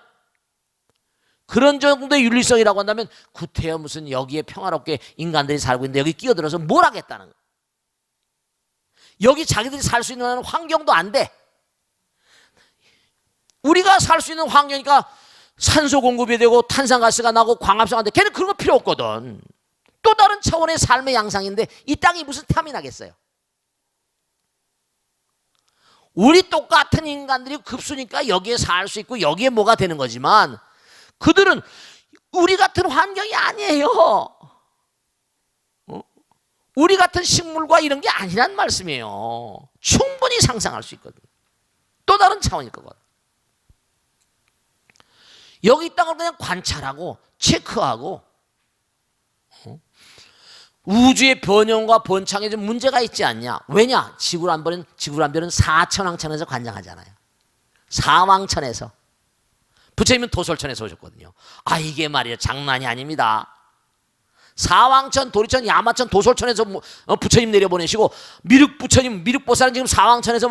그런 정도의 윤리성이라고 한다면 구태여 무슨 여기에 평화롭게 인간들이 살고 있는데 여기 끼어들어서 뭘 하겠다는 거야. 여기 자기들이 살 수 있는 환경도 안 돼. 우리가 살 수 있는 환경이니까 산소 공급이 되고 탄산가스가 나고 광합성이 돼. 걔는 그런 거 필요 없거든. 또 다른 차원의 삶의 양상인데 이 땅이 무슨 탐이 나겠어요. 우리 똑같은 인간들이 급수니까 여기에 살 수 있고 여기에 뭐가 되는 거지만 그들은 우리 같은 환경이 아니에요. 우리 같은 식물과 이런 게 아니란 말씀이에요. 충분히 상상할 수 있거든. 또 다른 차원일 거거든. 여기 땅을 그냥 관찰하고 체크하고 우주의 변형과 번창에 좀 문제가 있지 않냐. 왜냐? 지구란별은 4천왕천에서 관장하잖아요. 사왕천에서. 부처님은 도솔천에서 오셨거든요. 아, 이게 말이에요, 장난이 아닙니다. 사왕천, 도리천, 야마천, 도솔천에서 부처님 내려보내시고 미륵부처님, 미륵보살은 지금 사왕천에서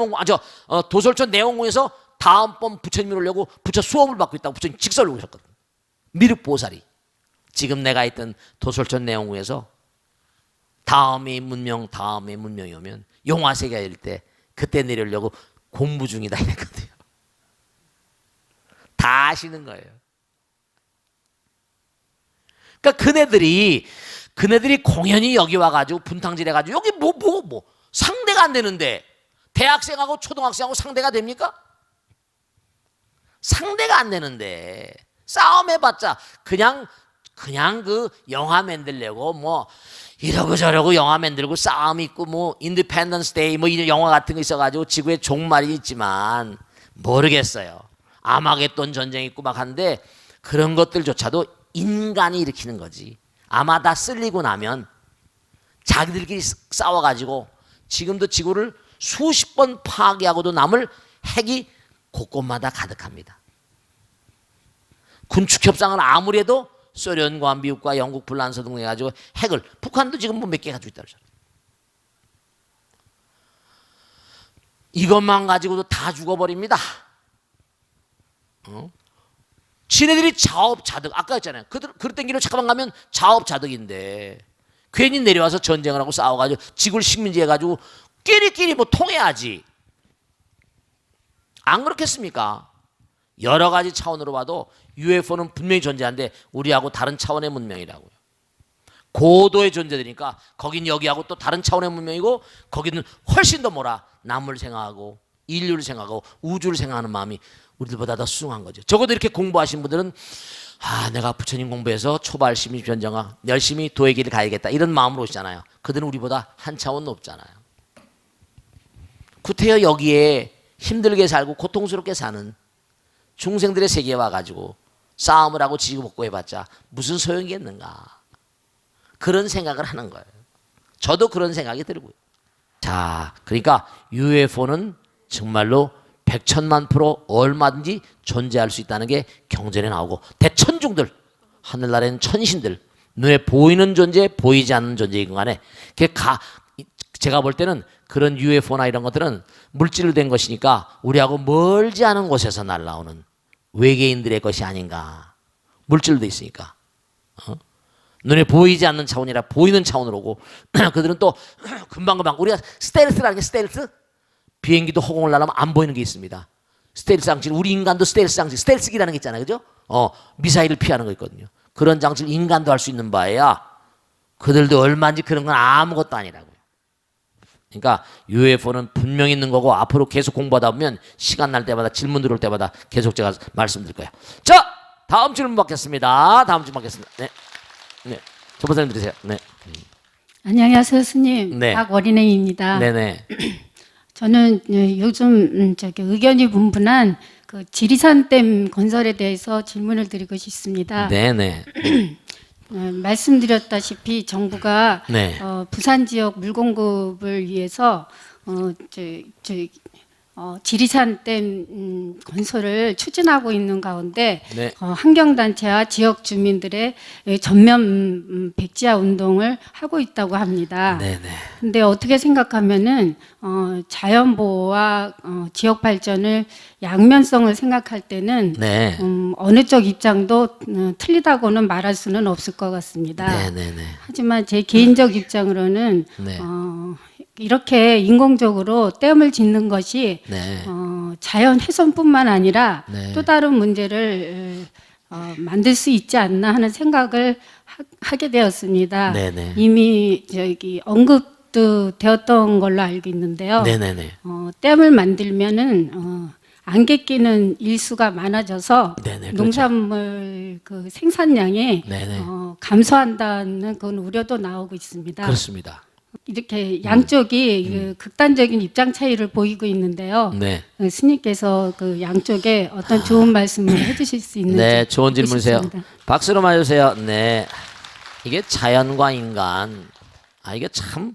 도솔천 내원궁에서 다음번 부처님을 오려고 부처 수업을 받고 있다고 부처님 직설을 오셨거든요. 미륵보살이 지금 내가 있던 도솔천 내원궁에서 다음에 문명이 오면 용화세계가 일 때 그때 내려오려고 공부 중이다 이랬거든요. 다 아시는 거예요. 그러니까 그네들이 공연히 여기 와가지고 분탕질 해가지고 여기 뭐 상대가 안 되는데 대학생하고 초등학생하고 상대가 됩니까? 상대가 안 되는데 싸움해봤자 그냥 그 영화 만들려고 뭐 이러고 저러고 영화 만들고 싸움 있고 뭐 인디펜던스 데이 뭐 이런 영화 같은 거 있어가지고 지구에 종말이 있지만 모르겠어요. 아마겟돈 전쟁 있고 막 하는데 그런 것들조차도 인간이 일으키는 거지. 아마 다 쓸리고 나면 자기들끼리 싸워가지고 지금도 지구를 수십 번 파괴하고도 남을 핵이 곳곳마다 가득합니다. 군축 협상을 아무리 해도 소련과 미국과 영국 불란서 등 해가지고 핵을, 북한도 지금 뭐 몇 개 가지고 있다고 그러잖아요. 이것만 가지고도 다 죽어버립니다. 지네들이 자업자득, 아까 했잖아요. 그릇 땡기로 잠깐만 가면 자업자득인데 괜히 내려와서 전쟁을 하고 싸워가지고 지구를 식민지 해가지고 끼리끼리 뭐 통해야지. 안 그렇겠습니까? 여러 가지 차원으로 봐도 UFO는 분명히 존재하는데 우리하고 다른 차원의 문명이라고요. 고도의 존재들이니까 거긴 여기하고 또 다른 차원의 문명이고 거기는 훨씬 더 남을 생각하고 인류를 생각하고 우주를 생각하는 마음이 우리들보다 더 수중한 거죠. 적어도 이렇게 공부하신 분들은 내가 부처님 공부해서 초발 심리 변정아 열심히 도의 길을 가야겠다 이런 마음으로 오시잖아요. 그들은 우리보다 한 차원 높잖아요. 구태여 여기에 힘들게 살고 고통스럽게 사는 중생들의 세계에 와가지고 싸움을 하고 지고 먹고 해봤자 무슨 소용이겠는가. 그런 생각을 하는 거예요. 저도 그런 생각이 들고요. 자, 그러니까 UFO는 정말로 100,000,000% 얼마든지 존재할 수 있다는 게 경전에 나오고 대천중들, 하늘나라에는 천신들, 눈에 보이는 존재, 보이지 않는 존재이건 간에 제가 볼 때는 그런 UFO나 이런 것들은 물질로 된 것이니까 우리하고 멀지 않은 곳에서 날아오는 외계인들의 것이 아닌가. 물질로 돼 있으니까. 눈에 보이지 않는 차원이라 보이는 차원으로 오고 그들은 또 금방금방 우리가 스텔스라는 게 스텔스? 비행기도 허공을 날아면 안 보이는 게 있습니다. 스텔스 장치, 우리 인간도 스텔스 장치, 스텔스기라는 게 있잖아요. 그죠? 미사일을 피하는 거 있거든요. 그런 장치를 인간도 할 수 있는 바에야 그들도 얼마인지 그런 건 아무것도 아니라고요. 그러니까 UFO는 분명히 있는 거고 앞으로 계속 공부하다 보면 시간 날 때마다 질문 들어올 때마다 계속 제가 말씀드릴 거예요. 자, 다음 질문 받겠습니다. 다음 질문 받겠습니다. 네. 네. 조보사님 들으세요. 네. 안녕하세요, 스님. 네. 박원인입니다. 네네. 저는 요즘 의견이 분분한 그 지리산댐 건설에 대해서 질문을 드리고 싶습니다. 네네. 말씀드렸다시피 정부가 네. 부산 지역 물 공급을 위해서 지리산댐 건설을 추진하고 있는 가운데 네. 환경단체와 지역 주민들의 전면 백지화 운동을 하고 있다고 합니다. 네네. 근데 어떻게 생각하면은 자연 보호와 지역 발전을 양면성을 생각할 때는 네. 어느 쪽 입장도 틀리다고는 말할 수는 없을 것 같습니다. 네네네. 하지만 제 개인적 입장으로는 네. 이렇게 인공적으로 댐을 짓는 것이 네. 자연 훼손뿐만 아니라 네. 또 다른 문제를 만들 수 있지 않나 하는 생각을 하게 되었습니다. 네네. 이미 언급도 되었던 걸로 알고 있는데요. 네네네. 댐을 만들면은 안개 끼는 일수가 많아져서 네네, 그렇죠. 농산물 그 생산량이 네네. 감소한다는 그런 우려도 나오고 있습니다. 그렇습니다. 이렇게 양쪽이 그 극단적인 입장 차이를 보이고 있는데요. 네. 스님께서 그 양쪽에 어떤 좋은 말씀을 해주실 수 있는지. 네, 좋은 듣고 질문이세요. 싶습니다. 박수로 맞으세요. 네. 이게 자연과 인간, 이게 참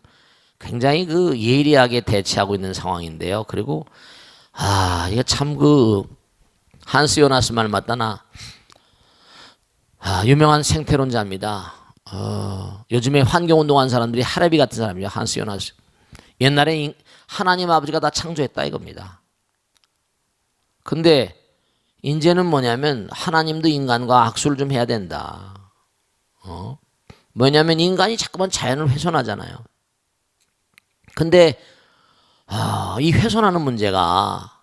굉장히 그 예리하게 대치하고 있는 상황인데요. 그리고 이게 참 그 한스 요나스 말 맞다나 유명한 생태론자입니다. 요즘에 환경운동한 사람들이 하레비 같은 사람이에요. 한스 요나스. 옛날에 하나님 아버지가 다 창조했다 이겁니다. 근데 이제는 뭐냐면 하나님도 인간과 악수를 좀 해야 된다. 뭐냐면 인간이 자꾸만 자연을 훼손하잖아요. 근데 이 훼손하는 문제가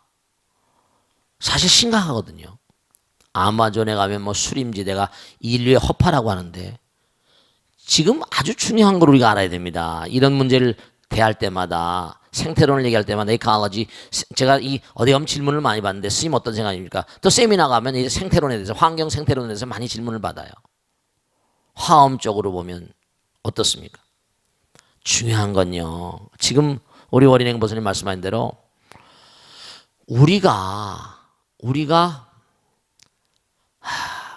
사실 심각하거든요. 아마존에 가면 뭐 수림지대가 인류의 허파라고 하는데 지금 아주 중요한 걸 우리가 알아야 됩니다. 이런 문제를 대할 때마다 생태론을 얘기할 때마다 에콜로지 제가 어디 가면 질문을 많이 받는데 스님 어떤 생각입니까? 또 세미나 가면 이 생태론에 대해서 환경 생태론에 대해서 많이 질문을 받아요. 화엄적으로 보면 어떻습니까? 중요한 건요. 지금 우리 원인행 보스님 말씀하신 대로 우리가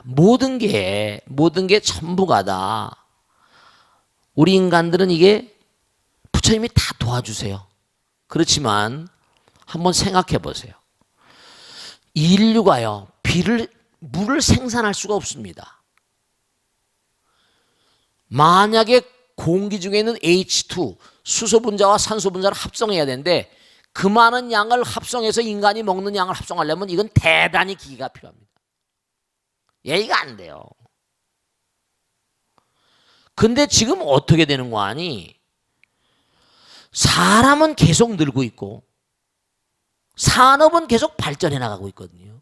모든 게 전부가 다 우리 인간들은 이게 부처님이 다 도와주세요. 그렇지만 한번 생각해 보세요. 인류가요, 물을 생산할 수가 없습니다. 만약에 공기 중에 있는 H2, 수소 분자와 산소 분자를 합성해야 되는데 그 많은 양을 합성해서 인간이 먹는 양을 합성하려면 이건 대단히 기기가 필요합니다. 얘기가 안 돼요. 근데 지금 어떻게 되는 거 아니? 사람은 계속 늘고 있고 산업은 계속 발전해 나가고 있거든요.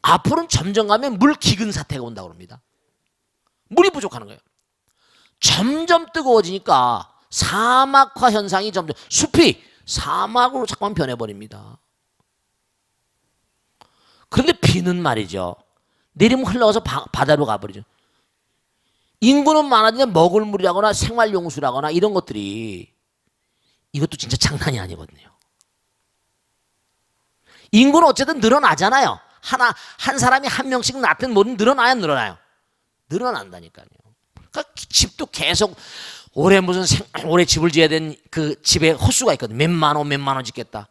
앞으로는 점점 가면 물 기근 사태가 온다고 합니다. 물이 부족하는 거예요. 점점 뜨거워지니까 사막화 현상이 점점 숲이 사막으로 자꾸만 변해버립니다. 그런데 비는 말이죠. 내리면 흘러가서 바다로 가버리죠. 인구는 많아지면 먹을 물이라거나 생활용수라거나 이런 것들이 이것도 진짜 장난이 아니거든요. 인구는 어쨌든 늘어나잖아요. 한 사람이 한 명씩 낳든 뭐든 늘어나요. 늘어난다니까요. 그러니까 집도 계속 올해 올해 집을 지어야 된 그 집에 호수가 있거든. 몇만 원 짓겠다.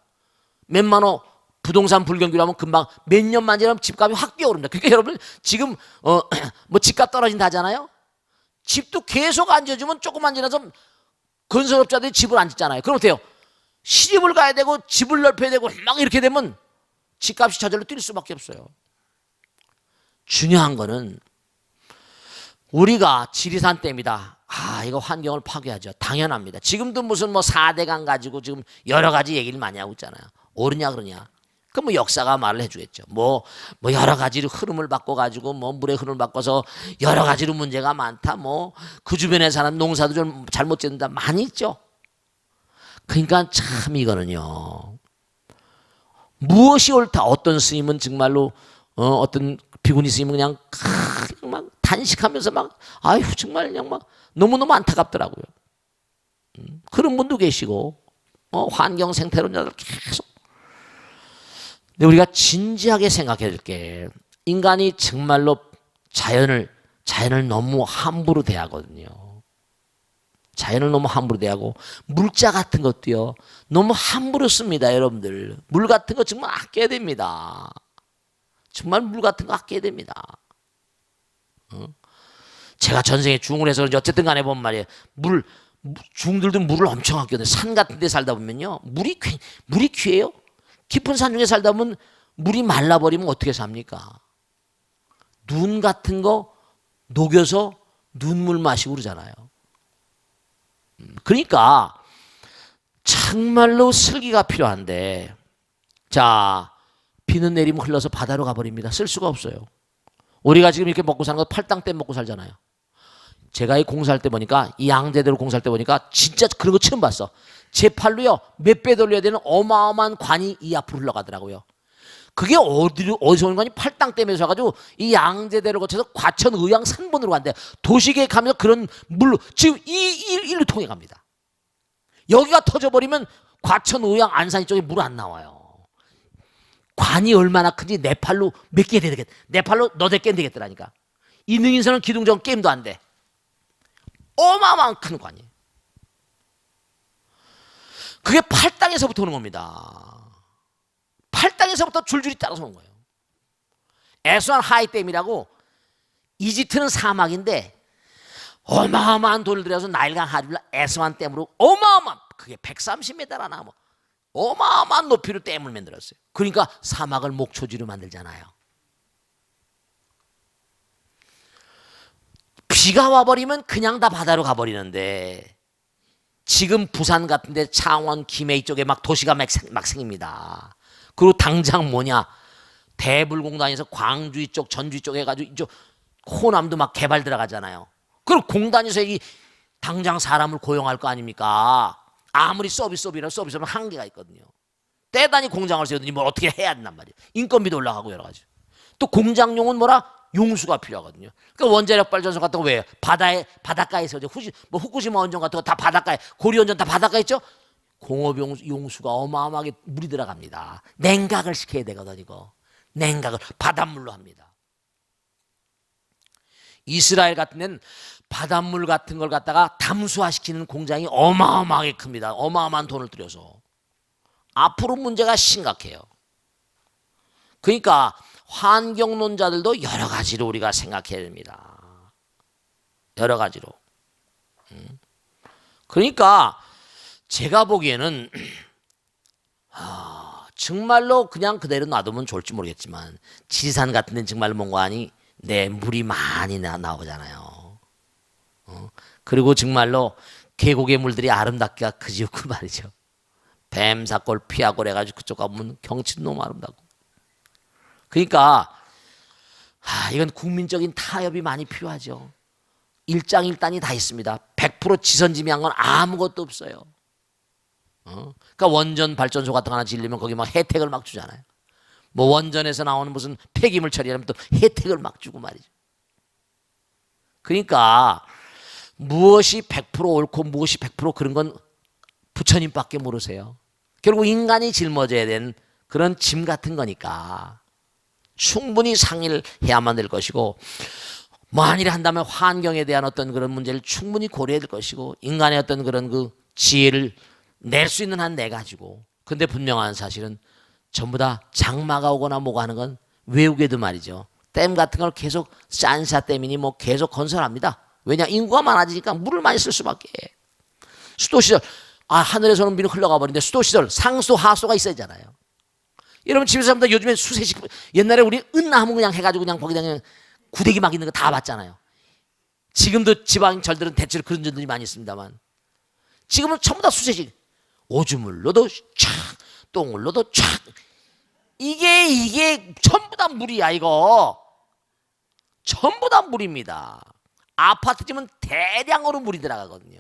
몇만 원 부동산 불경기로 하면 금방 몇 년만 지나면 집값이 확 뛰어오릅니다. 그러니까 여러분 지금 뭐 집값 떨어진다 하잖아요. 집도 계속 안 지어주면 조금만 지나서 건설업자들이 집을 안 짓잖아요. 그럼 어때요? 시집을 가야 되고 집을 넓혀야 되고 막 이렇게 되면 집값이 저절로 뛸 수밖에 없어요. 중요한 거는 우리가 지리산 댐이다. 이거 환경을 파괴하죠. 당연합니다. 지금도 무슨 뭐 4대강 가지고 지금 여러 가지 얘기를 많이 하고 있잖아요. 옳으냐 그러냐. 그럼 뭐 역사가 말을 해주겠죠. 뭐 여러 가지로 흐름을 바꿔가지고 뭐 물의 흐름을 바꿔서 여러 가지로 문제가 많다. 뭐 그 주변에 사람 농사도 좀 잘못 짓는다. 많이 있죠. 그러니까 참 이거는요. 무엇이 옳다. 어떤 스님은 정말로 어떤 비구니 스님은 그냥 막 단식하면서 막 아유 정말 그냥 막 너무너무 안타깝더라고요. 그런 분도 계시고 환경 생태론자들 계속. 근데 우리가 진지하게 생각해야 될 게 인간이 정말로 자연을 너무 함부로 대하거든요. 자연을 너무 함부로 대하고 물자 같은 것도요. 너무 함부로 씁니다. 여러분들. 물 같은 거 정말 아껴야 됩니다. 정말 물 같은 거 아껴야 됩니다. 제가 전생에 중을 해서 그런지 어쨌든 간에 보면 말이에요. 중들도 물을 엄청 아껴요. 산 같은 데 살다 보면요. 물이 귀해요. 깊은 산 중에 살다 보면 물이 말라버리면 어떻게 삽니까? 눈 같은 거 녹여서 눈물 마시고 그러잖아요. 그러니까 정말로 슬기가 필요한데 자 비는 내리면 흘러서 바다로 가버립니다. 쓸 수가 없어요. 우리가 지금 이렇게 먹고 사는 거 팔당댐 먹고 살잖아요. 제가 이 공사할 때 보니까 이 양재대로 공사할 때 보니까 진짜 그런 거 처음 봤어. 제 팔로요 몇 배 돌려야 되는 어마어마한 관이 이 앞으로 흘러가더라고요. 그게 어디서 오는 거니? 팔당댐에서 가지고 이 양재대를 거쳐서 과천 의왕 산본으로 간대. 도시계획 가면서 그런 물로 지금 일로 통해 갑니다. 여기가 터져버리면 과천 의왕 안산 이쪽에 물 안 나와요. 관이 얼마나 큰지 내 팔로 몇 개 되겠다. 내 팔로 너댓 개 되겠더라니까. 이능인선은 기둥정 게임도 안 돼. 어마어마한 큰 관이에요. 그게 팔당에서부터 오는 겁니다. 팔당에서부터 줄줄이 따라서 오는 거예요. 에스완 하이댐이라고 이집트는 사막인데 어마어마한 돈을 들여서 나일강 하류를 에스완 댐으로 어마어마한 그게 130m라나 뭐 어마어마한 높이로 댐을 만들었어요. 그러니까 사막을 목초지로 만들잖아요. 비가 와버리면 그냥 다 바다로 가버리는데 지금 부산 같은데 창원, 김해 이쪽에 막 도시가 막 생깁니다. 그리고 당장 뭐냐 대불공단에서 광주 이쪽, 전주 이쪽 해가지고 이쪽 호남도 막 개발 들어가잖아요. 그럼 공단에서 이 당장 사람을 고용할 거 아닙니까? 아무리 서비스업이라도 서비스업은 한계가 있거든요. 대단히 공장을 세우더니 뭘 어떻게 해야 된단 말이에요. 인건비도 올라가고 여러 가지. 또 공장용은 뭐라? 용수가 필요하거든요. 그러니까 원자력 발전소 같은 거 왜요? 바닷가에서 후쿠시마 원전 같은 거 다 바닷가에, 고리 원전 다 바닷가에 있죠? 공업 용수가 어마어마하게 물이 들어갑니다. 냉각을 시켜야 되거든 이거. 냉각을 바닷물로 합니다. 이스라엘 같은 데는 바닷물 같은 걸 갖다가 담수화시키는 공장이 어마어마하게 큽니다. 어마어마한 돈을 들여서. 앞으로 문제가 심각해요. 그러니까 환경론자들도 여러 가지로 우리가 생각해야 됩니다. 여러 가지로. 그러니까 제가 보기에는 정말로 그냥 그대로 놔두면 좋을지 모르겠지만 지리산 같은 데는 정말 뭔가 아니 물이 많이 나오잖아요. 그리고 정말로 계곡의 물들이 아름답기가 그지없고 말이죠. 뱀사골, 피아골 해가지고 그쪽 가보면 경치도 너무 아름답고. 그러니까 이건 국민적인 타협이 많이 필요하죠. 일장일단이 다 있습니다. 100% 지선지명한 건 아무것도 없어요. 그러니까 원전 발전소 같은 거 하나 지으려면 거기 막 혜택을 막 주잖아요. 뭐 원전에서 나오는 무슨 폐기물 처리하면 또 혜택을 막 주고 말이죠. 그러니까 무엇이 100% 옳고 무엇이 100% 그런 건 부처님밖에 모르세요. 결국 인간이 짊어져야 되는 그런 짐 같은 거니까 충분히 상의를 해야만 될 것이고 만일에 한다면 환경에 대한 어떤 그런 문제를 충분히 고려해야 될 것이고 인간의 어떤 그런 그 지혜를 낼 수 있는 한 내 가지고 근데 분명한 사실은 전부 다 장마가 오거나 뭐가 하는 건 외국에도 말이죠. 댐 같은 걸 계속 산샤댐이니 뭐 계속 건설합니다. 왜냐 인구가 많아지니까 물을 많이 쓸 수밖에. 수도시설 하늘에서는 비는 흘러가 버리는데 수도시설 상수 하수가 있어야 하잖아요. 여러분 집에서 사람들 요즘에 수세식 옛날에 우리 은나무 그냥 해가지고 그냥 거기다 그냥 구데기 막 있는 거 다 봤잖아요. 지금도 지방 절들은 대체로 그런 절들이 많이 있습니다만 지금은 전부 다 수세식. 오줌을 넣어도 촥, 똥을 넣어도 촥. 이게 전부 다 물이야 이거. 전부 다 물입니다. 아파트지면 대량으로 물이 들어가거든요.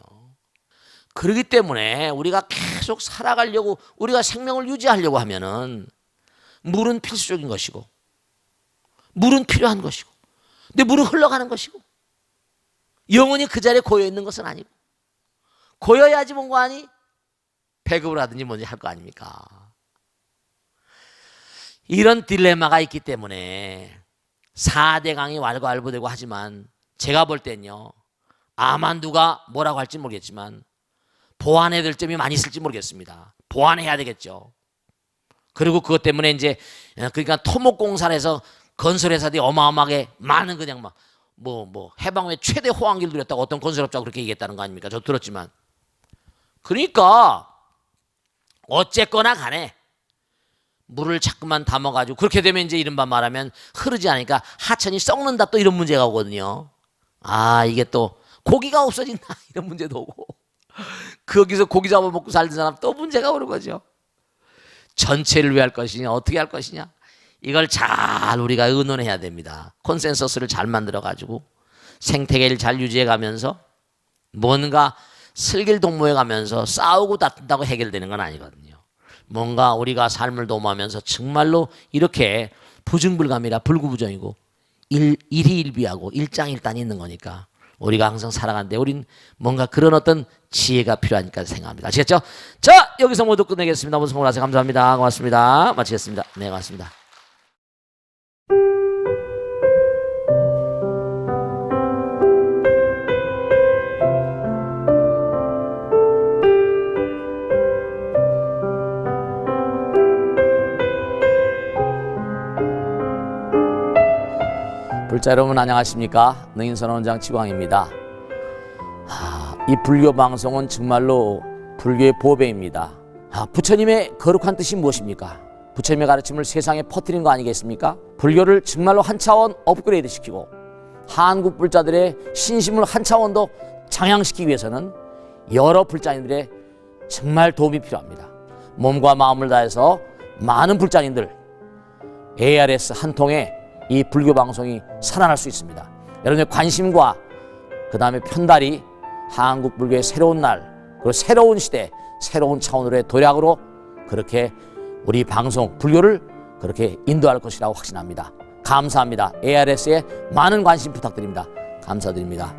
그렇기 때문에 우리가 계속 살아가려고, 우리가 생명을 유지하려고 하면은 물은 필수적인 것이고 물은 필요한 것이고, 근데 물은 흘러가는 것이고, 영원히 그 자리에 고여 있는 것은 아니고, 고여야지 뭔가 하니 배급을 하든지 뭔지 할 거 아닙니까? 이런 딜레마가 있기 때문에 4대강이 왈가왈부되고 하지만 제가 볼 땐요, 아마 누가 뭐라고 할지 모르겠지만 보완해야 될 점이 많이 있을지 모르겠습니다. 보완해야 되겠죠. 그리고 그것 때문에 이제 그러니까 토목공사를 해서 건설회사들이 어마어마하게 많은 그냥 막 뭐 해방후에 최대 호황기를 누렸다고 어떤 건설업자가 그렇게 얘기했다는 거 아닙니까? 저 들었지만. 그러니까 어쨌거나 간에 물을 자꾸만 담아가지고 그렇게 되면 이제 이른바 말하면 흐르지 않으니까 하천이 썩는다, 또 이런 문제가 오거든요. 아, 이게 또 고기가 없어진다 이런 문제도 오고, 거기서 고기 잡아먹고 살던 사람 또 문제가 오는 거죠. 전체를 왜 할 것이냐, 어떻게 할 것이냐, 이걸 잘 우리가 의논해야 됩니다. 콘센서스를 잘 만들어가지고 생태계를 잘 유지해가면서 뭔가 슬길동무해가면서 싸우고 다툰다고 해결되는 건 아니거든요. 뭔가 우리가 삶을 도모하면서 정말로 이렇게 부증불감이라 불구부정이고 일희일비하고 일장일단이 있는 거니까 우리가 항상 살아가는데 우린 뭔가 그런 어떤 지혜가 필요하니까 생각합니다. 아시겠죠? 자, 여기서 모두 끝내겠습니다. 오늘 성원 하세요. 감사합니다. 고맙습니다. 마치겠습니다. 네, 고맙습니다. 불자 여러분 안녕하십니까? 능인선언원장 지광입니다. 이 불교 방송은 정말로 불교의 보배입니다. 부처님의 거룩한 뜻이 무엇입니까? 부처님의 가르침을 세상에 퍼뜨린 거 아니겠습니까? 불교를 정말로 한 차원 업그레이드 시키고 한국 불자들의 신심을 한 차원 더 장양시키기 위해서는 여러 불자님들의 정말 도움이 필요합니다. 몸과 마음을 다해서 많은 불자님들 ARS 한 통에 이 불교 방송이 살아날 수 있습니다. 여러분의 관심과 그 다음에 편달이 한국 불교의 새로운 날, 그리고 새로운 시대, 새로운 차원으로의 도약으로 그렇게 우리 방송 불교를 그렇게 인도할 것이라고 확신합니다. 감사합니다. ARS에 많은 관심 부탁드립니다. 감사드립니다.